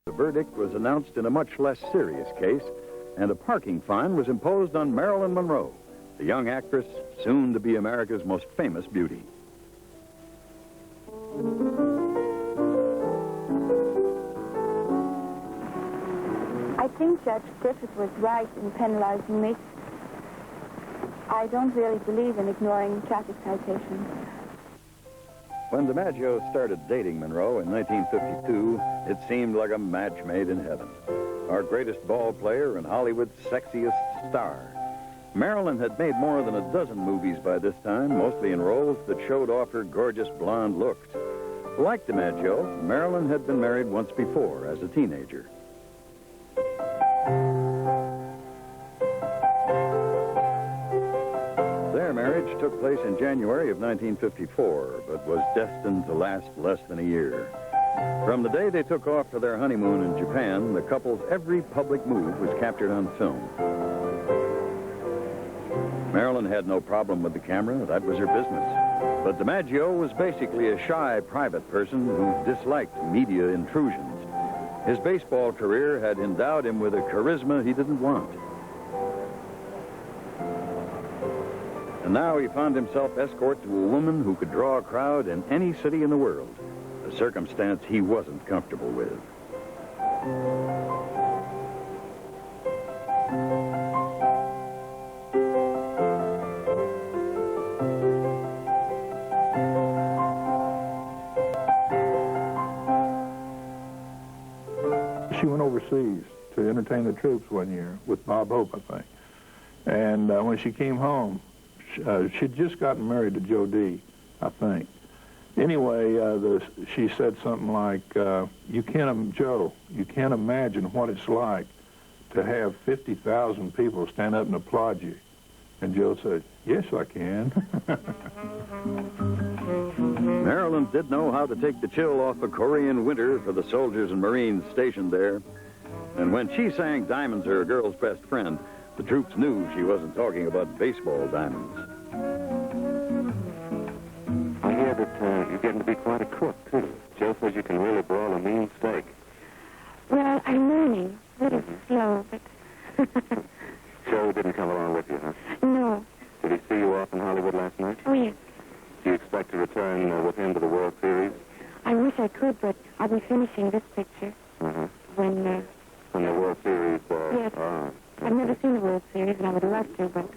The verdict was announced in a much less serious case, and a parking fine was imposed on Marilyn Monroe, the young actress soon to be America's most famous beauty. I think Judge Griffith was right in penalizing me. I don't really believe in ignoring traffic citations. When Dimaggio started dating Monroe in 1952, it seemed like a match made in heaven. Our greatest ball player and Hollywood's sexiest star. Marilyn had made more than a dozen movies by this time, mostly in roles that showed off her gorgeous blonde looks. Like Dimaggio, Marilyn had been married once before as a teenager. Their marriage took place in January of 1954, but was destined to last less than a year. From the day they took off for their honeymoon in Japan, the couple's every public move was captured on film. Marilyn had no problem with the camera. That was her business. But Dimaggio was basically a shy private person who disliked media intrusions. His baseball career had endowed him with a charisma he didn't want. And now he found himself escort to a woman who could draw a crowd in any city in the world, a circumstance he wasn't comfortable with. She went overseas to entertain the troops one year with Bob Hope, I think. And when she came home, she'd just gotten married to Joe D, I think. Anyway, she said something like, Joe, you can't imagine what it's like to have 50,000 people stand up and applaud you. And Joe said, yes, I can. Marilyn did know how to take the chill off a Korean winter for the soldiers and Marines stationed there. And when she sang Diamonds Are a Girl's Best Friend, the troops knew she wasn't talking about baseball diamonds. I hear that you're getting to be quite a cook, too. Joe says you can really broil a mean steak. Well, I'm learning. A little slow, but... Joe didn't come along with you, huh? No. Did he see you off in Hollywood last night? Oh, yes. Do you expect to return with him to the World Series? I wish I could, but I'll be finishing this picture when the World Series... yes. I've never seen the World Series, and I would love to, but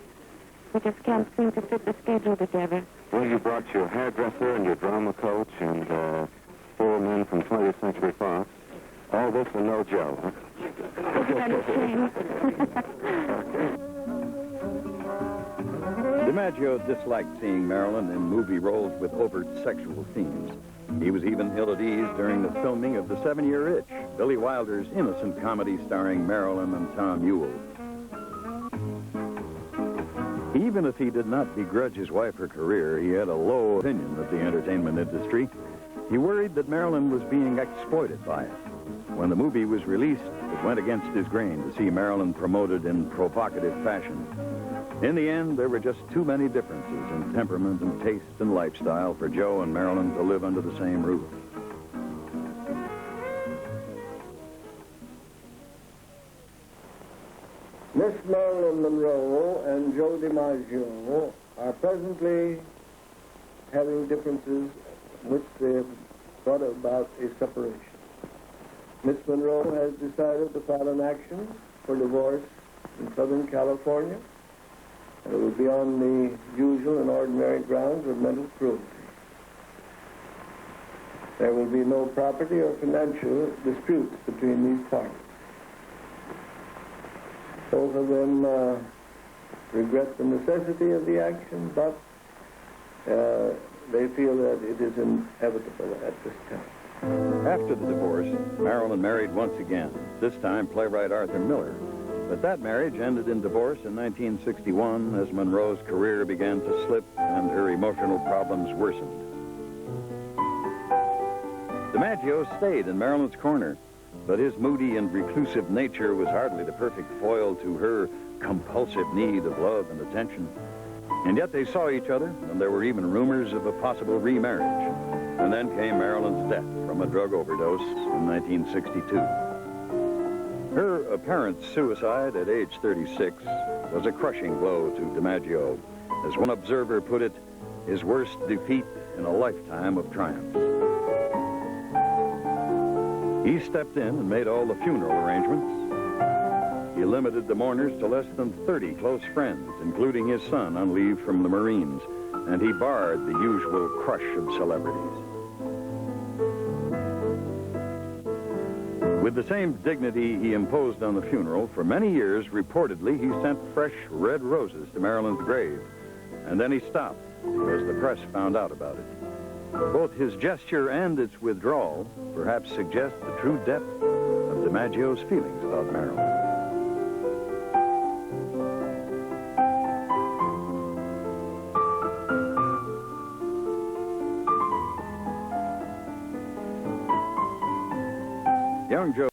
we just can't seem to fit the schedule together. Well, you brought your hairdresser and your drama coach and 4 men from 20th Century Fox. All this and no Joe, huh? DiMaggio disliked seeing Marilyn in movie roles with overt sexual themes. He was even ill at ease during the filming of The 7-Year Itch, Billy Wilder's innocent comedy starring Marilyn and Tom Ewell. Even if he did not begrudge his wife her career, he had a low opinion of the entertainment industry. He worried that Marilyn was being exploited by it. When the movie was released, it went against his grain to see Marilyn promoted in provocative fashion. In the end, there were just too many differences in temperament and taste and lifestyle for Joe and Marilyn to live under the same roof. Miss Marilyn Monroe and Joe Dimaggio are presently having differences which they have brought about a separation. Miss Monroe has decided to file an action for divorce in Southern California, and it will be on the usual and ordinary grounds of mental cruelty. There will be no property or financial disputes between these parties. Both of them regret the necessity of the action, but they feel that it is inevitable at this time. After the divorce, Marilyn married once again, this time playwright Arthur Miller. But that marriage ended in divorce in 1961 as Monroe's career began to slip and her emotional problems worsened. DiMaggio stayed in Marilyn's corner, but his moody and reclusive nature was hardly the perfect foil to her compulsive need of love and attention. And yet they saw each other, and there were even rumors of a possible remarriage. And then came Marilyn's death from a drug overdose in 1962. Her apparent suicide at age 36 was a crushing blow to Dimaggio. As one observer put it, his worst defeat in a lifetime of triumphs. He stepped in and made all the funeral arrangements. He limited the mourners to less than 30 close friends, including his son on leave from the Marines, and he barred the usual crush of celebrities. With the same dignity he imposed on the funeral, for many years, reportedly, he sent fresh red roses to Marilyn's grave. And then he stopped because the press found out about it. Both his gesture and its withdrawal perhaps suggest the true depth of Dimaggio's feelings about Marilyn. Young Joe